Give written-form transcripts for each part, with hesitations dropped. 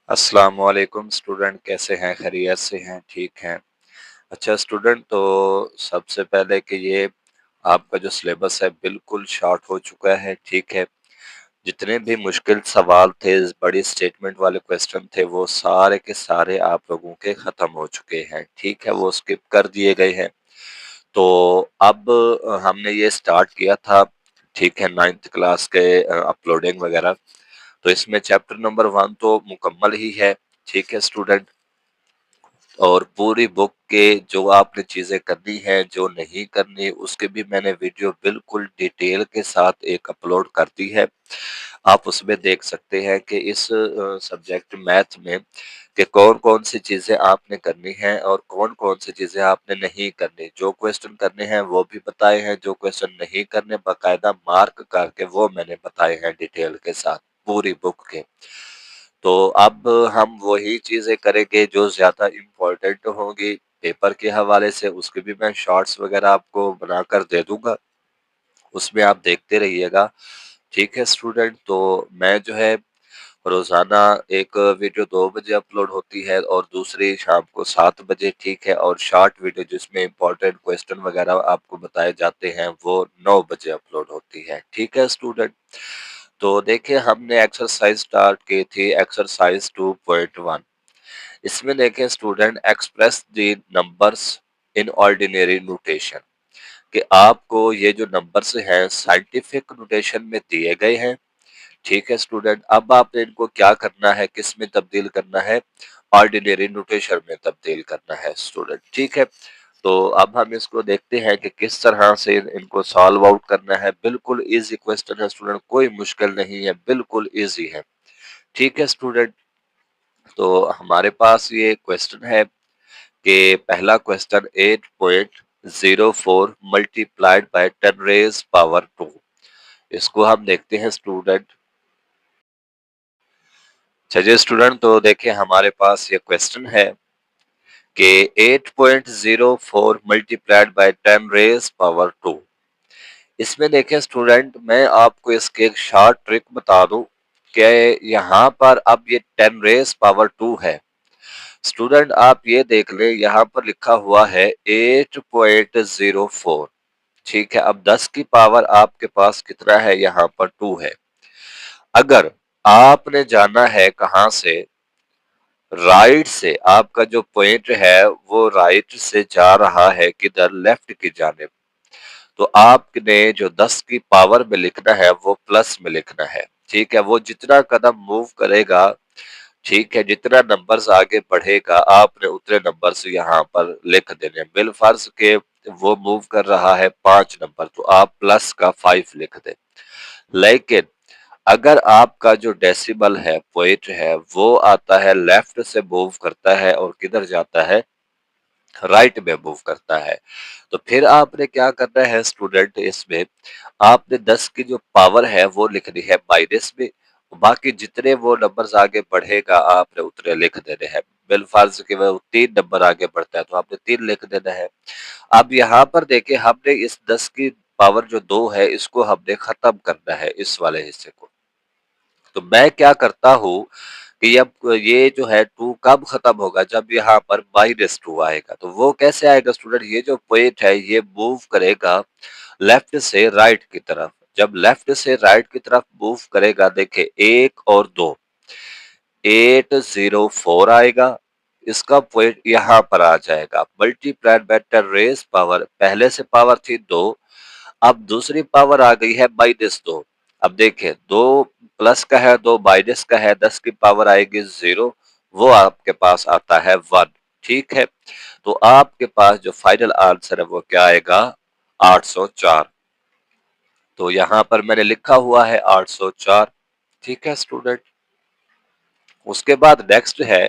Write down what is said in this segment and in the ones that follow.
अस्सलामुअलैकुम स्टूडेंट, कैसे हैं? खैरियत से हैं? ठीक हैं? अच्छा स्टूडेंट, तो सबसे पहले कि ये आपका जो सिलेबस है बिल्कुल शॉर्ट हो चुका है, ठीक है। जितने भी मुश्किल सवाल थे, बड़ी स्टेटमेंट वाले क्वेश्चन थे, वो सारे के सारे आप लोगों के खत्म हो चुके हैं, ठीक है। वो स्किप कर दिए गए हैं। तो अब हमने ये स्टार्ट किया था, ठीक है, 9th क्लास के अपलोडिंग वगैरह। तो इसमें चैप्टर नंबर 1 तो मुकम्मल ही है, ठीक है स्टूडेंट। और पूरी बुक के जो आपने चीजें करनी है, जो नहीं करनी, उसके भी मैंने वीडियो बिल्कुल डिटेल के साथ एक अपलोड कर दी है। आप उसमें देख सकते हैं कि इस सब्जेक्ट मैथ में कि कौन-कौन सी चीजें आपने करनी है और कौन-कौन सी चीजें आपने नहीं करनी। जो क्वेश्चन करने हैं वो भी बताए हैं, जो क्वेश्चन नहीं करने बाकायदा मार्क करके वो मैंने बताए हैं डिटेल के साथ पूरी बुक के। तो अब हम वही चीजें करेंगे जो ज्यादा इम्पोर्टेंट होंगी पेपर के हवाले से। उसके भी मैं शॉर्ट्स वगैरह आपको बनाकर दे दूंगा, उसमें आप देखते रहिएगा, ठीक है स्टूडेंट। तो मैं जो है रोजाना एक वीडियो 2 बजे अपलोड होती है और दूसरी शाम को 7 बजे, ठीक है। और शॉर्ट वीडियो जिसमें इंपॉर्टेंट क्वेश्चन वगैरह आपको बताए जाते हैं वो 9 बजे अपलोड होती है, ठीक है स्टूडेंट। तो देखिए, हमने एक्सरसाइज स्टार्ट की थी, एक्सरसाइज 2.1। इसमें देखें student, express the numbers in ordinary notation, कि आपको ये जो नंबर्स हैं साइंटिफिक नोटेशन में दिए गए हैं, ठीक है स्टूडेंट। अब आपने इनको क्या करना है, किस में तब्दील करना है? ऑर्डिनरी नोटेशन में तब्दील करना है स्टूडेंट, ठीक है। तो अब हम इसको देखते हैं कि किस तरह से इनको सॉल्व आउट करना है। बिल्कुल इजी क्वेश्चन है स्टूडेंट, कोई मुश्किल नहीं है, बिल्कुल इजी है, ठीक है स्टूडेंट। तो हमारे पास ये क्वेश्चन है कि पहला question, 8.04 multiplied by 10 raised power 2। इसको हम देखते हैं स्टूडेंट। चलिए स्टूडेंट, तो देखिए हमारे पास ये क्वेश्चन है कि 8.04 मल्टीप्लाइड बाय 10 raised power 2। इसमें देखें स्टूडेंट, मैं आपको इसके एक शॉर्ट ट्रिक बता दूं कि यहाँ पर अब ये 10 raised power 2 है स्टूडेंट। आप ये देख ले, यहाँ पर लिखा हुआ है 8.04, ठीक है। अब 10 की पावर आपके पास कितना है? यहाँ पर 2 है। अगर आपने जाना है कहाँ से? राइट से। आपका जो पॉइंट है वो राइट से जा रहा है किधर? लेफ्ट की जानिब। तो आपने जो 10 की पावर में लिखना है वो प्लस में लिखना है, ठीक है। वो जितना कदम मूव करेगा, ठीक है, जितना नंबर्स आगे बढ़ेगा आपने उतने नंबर्स यहाँ पर लिख देने। बिल फर्ज के वो मूव कर रहा है 5 नंबर, तो आप प्लस का 5 लिख दें। लेकिन अगर आपका जो डेसिमल है, पॉइंट है, वो आता है लेफ्ट से मूव करता है और किधर जाता है? राइट में मूव करता है। तो फिर आपने क्या करना है स्टूडेंट? इसमें आपने 10 की जो पावर है वो लिखनी है माइनस में। बाकी जितने वो नंबर्स आगे बढ़ेगा आपने उतने लिख देने हैं। बिलफर्ज के वो 3 नंबर आगे बढ़ता है तो आपने 3 लिख देना है। अब यहाँ पर देखिए, हमने इस 10 की पावर जो 2 है इसको हमने खत्म करना है, इस वाले हिस्से को। तो मैं क्या करता हूँ कि अब ये जो है 2 कब खत्म होगा? जब यहाँ पर -2 आएगा। तो वो कैसे आएगा स्टूडेंट? ये जो पॉइंट है ये मूव करेगा लेफ्ट से राइट की तरफ। जब लेफ्ट से राइट की तरफ मूव करेगा, देखिए 1 और 2, 804 आएगा। इसका पॉइंट यहाँ पर आ जाएगा। मल्टीप्लाइड बाय 10 रेज पावर, पहले से पावर थी 2, अब दूसरी पावर आ गई है -2। अब देखिए, 2 प्लस का है, 2 माइनस का है, 10 की पावर आएगी 0, वो आपके पास आता है 1, ठीक है। तो आपके पास जो फाइनल आंसर है वो क्या आएगा? 804। तो यहाँ पर मैंने लिखा हुआ है 804, ठीक है स्टूडेंट। उसके बाद नेक्स्ट है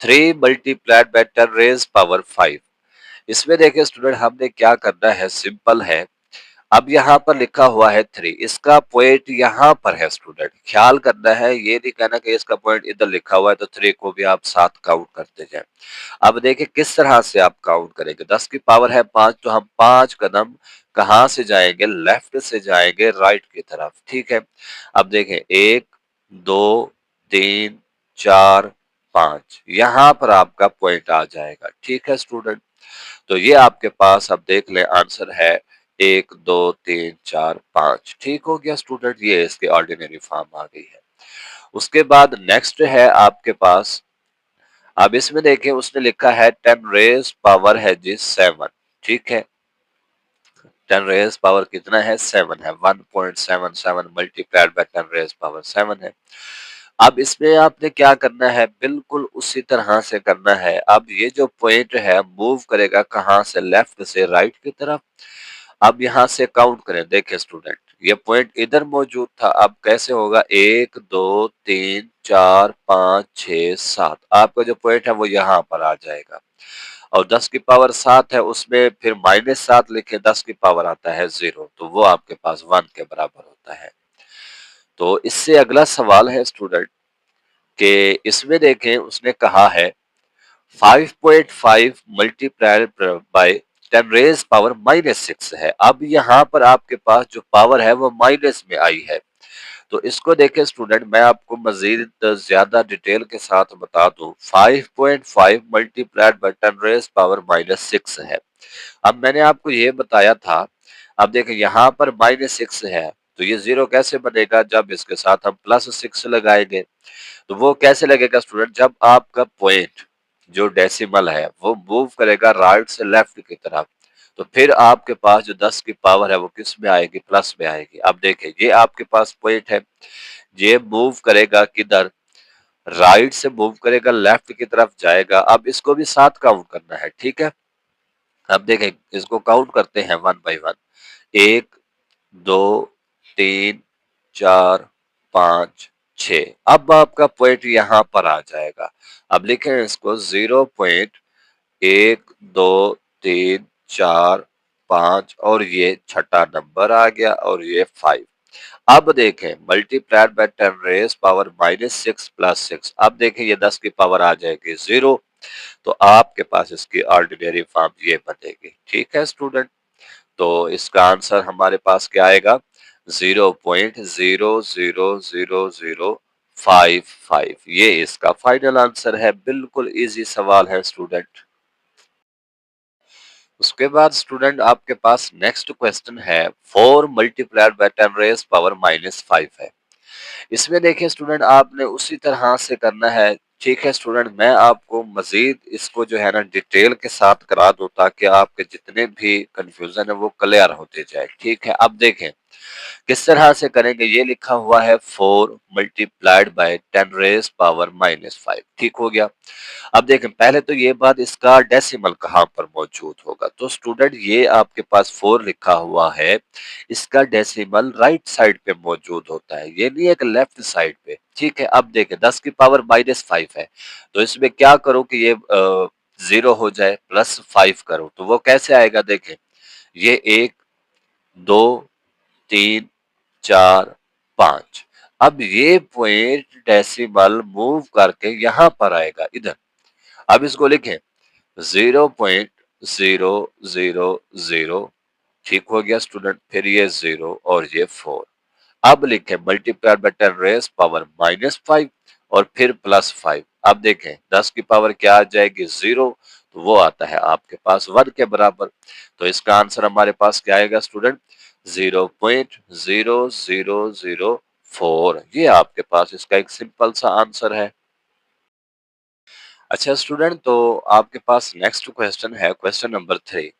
3 मल्टीप्लाइड बाय 10 रेज पावर 5। इसमें देखिए स्टूडेंट, हमने क्या करना है, सिंपल है। अब यहाँ पर लिखा हुआ है 3, इसका पॉइंट यहाँ पर है स्टूडेंट। ख्याल करना है, ये नहीं कहना कि इसका पॉइंट इधर लिखा हुआ है तो 3 को भी आप साथ काउंट करते जाएं। अब देखिए किस तरह से आप काउंट करेंगे। 10 की पावर है 5, तो हम 5 कदम कहाँ से जाएंगे? लेफ्ट से जाएंगे राइट की तरफ, ठीक है। अब देखें 1, 2, 3, 4, 5 यहाँ पर आपका पॉइंट आ जाएगा। ठीक है स्टूडेंट, तो ये आपके पास अब देख लें आंसर है 1, 2, 3, 4, 5। ठीक हो गया स्टूडेंट, ये इसकी ऑर्डिनरी फॉर्म आ गई है। उसके बाद नेक्स्ट है आपके पास, अब इसमें देखिए उसने लिखा है 10 रेज पावर है जी 7। ठीक है, 10 रेज पावर कितना है 7 है, 1.77 मल्टीप्लाइड बाय 10 रेज पावर 7 है। अब इसमें आपने क्या करना है, बिल्कुल उसी तरह से करना है। अब ये जो पॉइंट है मूव करेगा कहाँ से, लेफ्ट से राइट की तरफ। अब यहाँ से काउंट करें, देखें स्टूडेंट ये पॉइंट इधर मौजूद था, अब कैसे होगा 1, 2, 3, 4, 5, 6, 7। आपका जो पॉइंट है वो यहाँ पर आ जाएगा। और 10 की पावर 7 है, उसमें फिर -7 लिखे, 10 की पावर आता है 0, तो वो आपके पास 1 के बराबर होता है। तो इससे अगला सवाल है स्टूडेंट कि इसमें देखें उसने कहा है 5.5 मल्टीप्लाइड बाय 10 रेज पावर -6 है। अब यहाँ पर आपके पास जो पावर है वो माइनस में आई है। तो इसको देखें स्टूडेंट, मैं आपको मजीद ज्यादा डिटेल के साथ बता दूं। 5.5 मल्टीप्लाइड बाय 10 रेज पावर -6 है। अब मैंने आपको ये बताया था, अब देखें यहाँ पर -6 है, तो ये 0 कैसे बनेगा, जब इसके साथ हम +6 लगाएंगे। तो वो कैसे लगेगा स्टूडेंट, जब आपका पॉइंट जो डेसिमल है वो मूव करेगा राइट से लेफ्ट की तरफ, तो फिर आपके पास जो 10 की पावर है वो किस में आएगी, प्लस में आएगी। अब देखें ये आपके पास पॉइंट है, ये मूव करेगा किधर, राइट से मूव करेगा, लेफ्ट की तरफ जाएगा। अब इसको भी साथ काउंट करना है। ठीक है, अब देखें इसको काउंट करते हैं वन बाय वन। 1, 2, 3, 4, 5, 6। अब आपका पॉइंट यहाँ पर आ जाएगा। अब लिखें इसको 0.1, 2, 3, 4, 5 और ये छठा नंबर आ गया और ये 5। अब देखें multiplied by 10 raise power -6 plus 6। अब देखें ये 10 की पावर आ जाएगी 0, तो आपके पास इसकी ऑर्डिनरी फॉर्म ये बनेगी। ठीक है स्टूडेंट, तो इसका आंसर हमारे पास क्या आएगा, 0.000055। ये इसका फाइनल आंसर है। बिल्कुल इजी सवाल है स्टूडेंट। उसके बाद स्टूडेंट आपके पास नेक्स्ट क्वेश्चन है 4 मल्टीप्लाइड बाय 10 रेज पावर -5 है। इसमें देखिए स्टूडेंट आपने उसी तरह से करना है। ठीक है स्टूडेंट, मैं आपको मजीद इसको जो है ना डिटेल के साथ करा दूं ताकि आपके जितने भी कंफ्यूजन है वो क्लियर होते जाए। ठीक है, अब देखें किस तरह से करेंगे। ये लिखा हुआ है 4 मल्टीप्लाइड बाय 10 रेज पावर -5। ठीक हो गया। अब देखें पहले तो ये बात, इसका डेसिमल कहाँ पर मौजूद होगा। तो स्टूडेंट ये आपके पास 4 लिखा हुआ है, इसका डेसिमल राइट साइड पे मौजूद होता है, ये नहीं है कि लेफ्ट साइड पे। ठीक है, अब देखें 10 की पावर -5 है, तो इसमें क्या करो कि ये 0 हो जाए, +5 करो, तो वो कैसे आएगा। देखें ये 1, 2, 3, 4, 5। अब ये पॉइंट डेसिमल मूव करके यहां पर आएगा इधर। अब इसको लिखें 0.000। ठीक हो गया स्टूडेंट, फिर ये 0 और ये 4। अब लिखें मल्टीप्लाई बाय 10 रेज पावर -5 और फिर +5। अब देखें 10 की पावर क्या आ जाएगी 0, तो वो आता है आपके पास 1 के बराबर। तो इसका आंसर हमारे पास क्या आएगा स्टूडेंट, 0.0004। ये आपके पास इसका एक सिंपल सा आंसर है। अच्छा स्टूडेंट, तो आपके पास नेक्स्ट क्वेश्चन है, क्वेश्चन नंबर 3।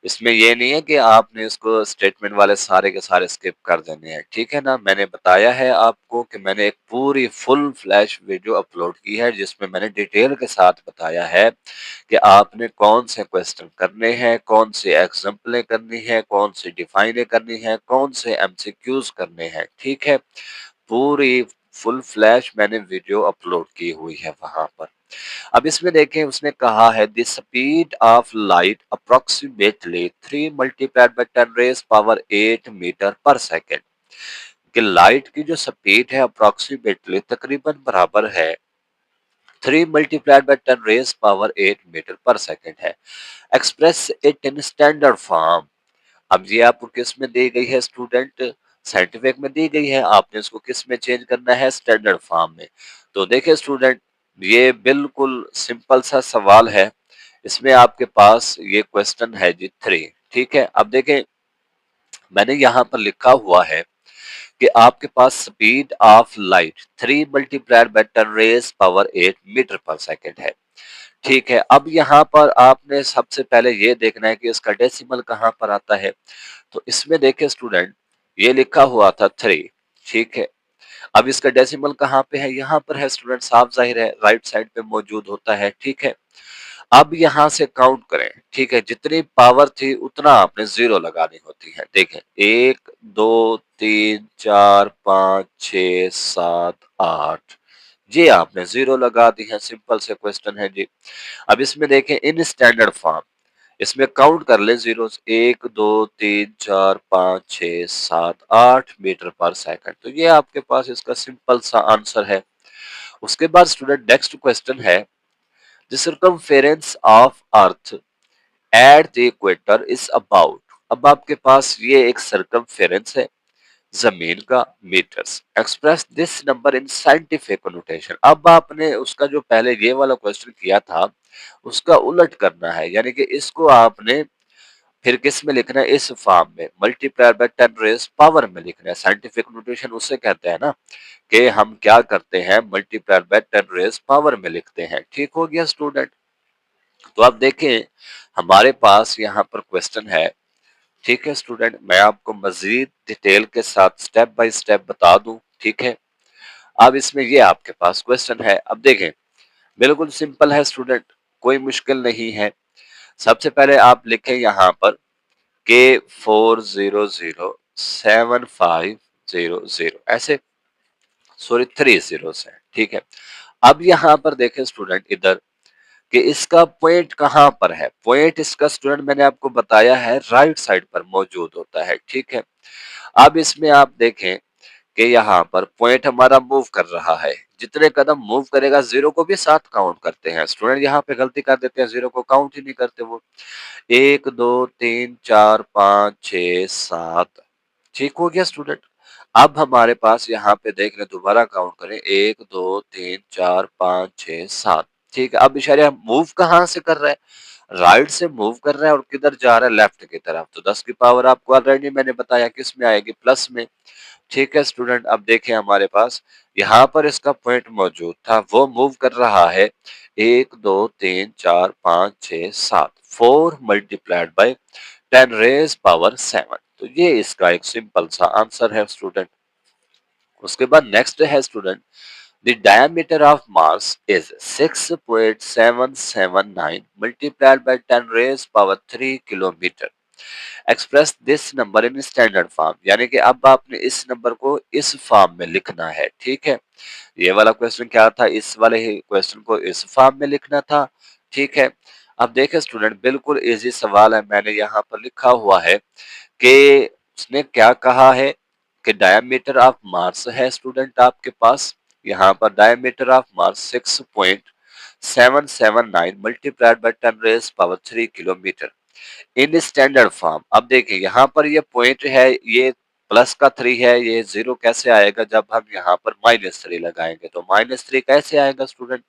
इसमें ये नहीं है कि आपने इसको स्टेटमेंट वाले सारे के सारे स्किप कर देने हैं। ठीक है ना, मैंने बताया है आपको कि मैंने एक पूरी फुल फ्लैश वीडियो अपलोड की है जिसमें मैंने डिटेल के साथ बताया है कि आपने कौन से क्वेश्चन करने हैं, कौन सी एग्जाम्पलें करनी है, कौन सी डिफाइनें करनी है, कौन से एमसीक्यूज करने हैं। ठीक है, पूरी फुल फ्लैश मैंने वीडियो अपलोड की हुई है वहां पर। अब इसमें देखें उसने कहा है the speed of light approximately 3 multiplied by 10 raise power 8 metre per second. कि लाइट की जो स्पीड है अप्रोक्सीमेटली तकरीबन बराबर है 3 multiplied by 10 raise power 8 metre per second है। Express it in standard form. अब ये आपको किस में दी गई है स्टूडेंट, साइंटिफिक में दी गई है, आपने इसको किस में चेंज करना है, स्टैंडर्ड फॉर्म में। तो देखिए स्टूडेंट, ये बिल्कुल सिंपल सा सवाल है। इसमें आपके पास ये क्वेश्चन है जी 3, ठीक है। अब देखें, मैंने यहाँ पर लिखा हुआ है कि आपके पास speed of light 3 multiplied by 10 raise power 8 metre per second है। ठीक है, अब यहाँ पर आपने सबसे पहले ये देखना है कि इसका डेसिमल कहाँ पर आता है। तो इसमें देखिए स्टूडेंट, ये लिखा हुआ था 3, ठीक है। अब इसका डेसिमल कहाँ पे है? यहाँ पर है स्टूडेंट, साफ ज़ाहिर है राइट साइड पे मौजूद होता है, ठीक है। अब यहाँ से काउंट करें, ठीक है, जितनी पावर थी उतना आपने जीरो लगानी होती है। देखें, 1 2 3 4 5 6 7 8, ये आपने जीरो लगा दी है। सिंपल से क्वेश्चन है जी। अब इसमें देखें इन स्टैंडर्ड फॉर्म, इसमें काउंट कर ले जीरोस, 1 2 3 4 5 6 7 8 मीटर पर सेकंड। तो ये आपके पास इसका सिंपल सा आंसर है। उसके बाद स्टूडेंट नेक्स्ट क्वेश्चन है, the circumference of earth at the equator is about. अब आपके पास ये एक सर्कमफेरेंस है जमीन का, metres. Express this number in scientific notation. अब आपने उसका जो पहले ये वाला क्वेश्चन किया था उसका उलट करना है, यानी कि इसको आपने फिर किस में लिखना है? इस फॉर्म में, मल्टीप्लाई बाय 10 रेज़ पावर में लिखना है। साइंटिफिक नोटेशन उसे कहते हैं ना, कि हम क्या करते हैं, मल्टीप्लाई बाय 10 रेज़ पावर में लिखते हैं। ठीक हो गया स्टूडेंट। तो आप देखें, हमारे पास यहाँ पर क्वेश्चन है, ठीक है स्टूडेंट, मैं आपको मजीद डिटेल के साथ स्टेप बाय स्टेप बता दूं, ठीक है। अब इसमें ये आपके पास क्वेश्चन है। अब देखें, बिल्कुल सिंपल है स्टूडेंट, कोई मुश्किल नहीं है। सबसे पहले आप लिखें यहाँ पर के 4007500, ऐसे, सॉरी 3 जीरोस है, ठीक है। अब यहाँ पर देखें स्टूडेंट इधर, कि इसका पॉइंट कहाँ पर है। पॉइंट इसका स्टूडेंट मैंने आपको बताया है राइट साइड पर मौजूद होता है, ठीक है। अब इसमें आप देखें कि यहाँ पर पॉइंट हमारा मूव कर रहा है, जितने कदम मूव करेगा जीरो को भी साथ काउंट करते हैं। स्टूडेंट यहाँ पे गलती कर देते हैं, जीरो को काउंट ही नहीं करते वो। 1 2 3 4 5 6 7, ठीक हो गया स्टूडेंट। अब हमारे पास यहाँ पे देख रहे, दोबारा काउंट करें, 1 2 3 4 5 6 7, ठीक है। अब इशारे मूव कहाँ से कर रहा है? राइट से मूव कर रहा है, और किधर जा रहा है? लेफ्ट की तरफ। तो 10 की पावर आपको ऑलरेडी मैंने बताया किस में आएगी, प्लस में। ठीक है स्टूडेंट, अब देखें हमारे पास यहाँ पर इसका पॉइंट मौजूद था, वो मूव कर रहा है 1 2 3 4 5 6 7, 4 मल्टीप्लाइड बाय 10 रेज पावर 7। तो ये इसका एक सिंपल सा आंसर है स्टूडेंट। उसके बाद नेक्स्ट है student, the diameter of Mars is 6.779 multiplied by 10 raise power 3 kilometre. Express this number in standard form, यानी कि अब आपने इस नंबर को इस फॉर्म में लिखना है, ठीक है। ये वाला क्वेश्चन क्या था, इस वाले ही क्वेश्चन को इस फॉर्म में लिखना था, ठीक है। अब देखें स्टूडेंट, बिल्कुल इजी सवाल है, मैंने यहाँ पर लिखा हुआ है कि उसने क्या कहा है, कि डायमीटर ऑफ मार्स है स्टूडेंट आपके पास। यहाँ पर diameter of Mars 6.779 multiplied by 10 raise power 3 kilometre in standard form. अब देखिए यहाँ पर ये पॉइंट है, ये प्लस का 3 है, ये जीरो कैसे आएगा जब हम यहाँ पर -3 लगाएंगे। तो -3 कैसे आएगा स्टूडेंट?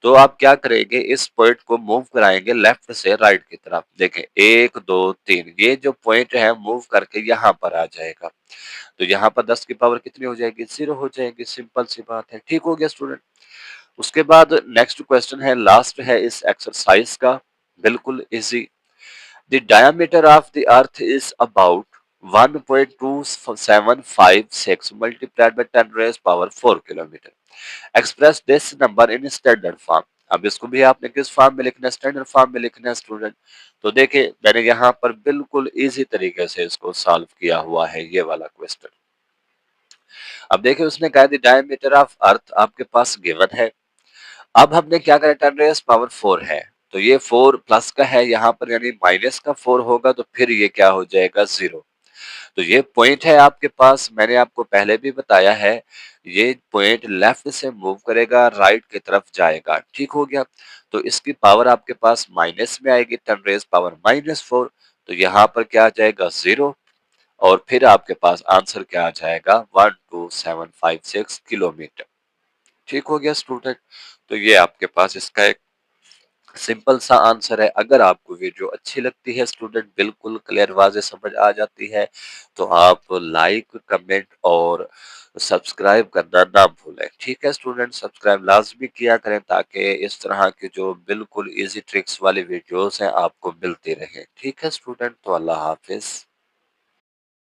तो आप क्या करेंगे, इस पॉइंट को मूव कराएंगे लेफ्ट से राइट की तरफ। देखें 1 2 3, ये जो पॉइंट है मूव करके यहाँ पर आ जाएगा। तो यहाँ पर 10 की पावर कितनी हो जाएगी? 0 हो जाएगी। सिंपल सी बात है। ठीक हो गया स्टूडेंट। उसके बाद नेक्स्ट क्वेश्चन है, लास्ट है इस एक्सरसाइज का, बिल्कुल easy. The diameter of the earth is about 1.2756 multiplied by 10 raised power 4 kilometre. Express this number in standard form. अब इसको भी आपने किस फॉर्म में लिखना है? स्टैंडर्ड फॉर्म में लिखना है स्टूडेंट। तो देखिए, मैंने यहाँ पर बिल्कुल इजी तरीके से इसको सॉल्व किया हुआ है, ये वाला क्वेश्चन। अब देखिए, उसने कहा द डायमीटर ऑफ अर्थ आपके पास गिवन है। अब हमने क्या करा, 10 रेज़ पावर 4 है, तो ये 4 प्लस का है यहाँ पर, यानी माइनस का 4 होगा, तो फिर ये क्या हो जाएगा? 0। तो ये पॉइंट है आपके पास, मैंने आपको पहले भी बताया है, ये पॉइंट लेफ्ट से मूव करेगा, राइट की तरफ जाएगा। ठीक हो गया। तो इसकी पावर आपके पास माइनस में आएगी, 10 रेज़ पावर -4। तो यहाँ पर क्या आ जाएगा? 0। और फिर आपके पास आंसर क्या आ जाएगा? 12756 किलोमीटर। ठीक हो गया स्टूडेंट। तो ये आपके पास इसका एक सिंपल सा आंसर है। अगर आपको वीडियो अच्छी लगती है स्टूडेंट, बिल्कुल क्लियर वाज़ेह समझ आ जाती है, तो आप लाइक, कमेंट और सब्सक्राइब करना ना भूलें। ठीक है स्टूडेंट, सब्सक्राइब लाज़मी किया करें ताकि इस तरह की जो बिल्कुल ईज़ी ट्रिक्स वाली वीडियोज़ हैं आपको मिलती रहें। ठीक है स्टूडेंट, तो अल्लाह हाफ़िज़।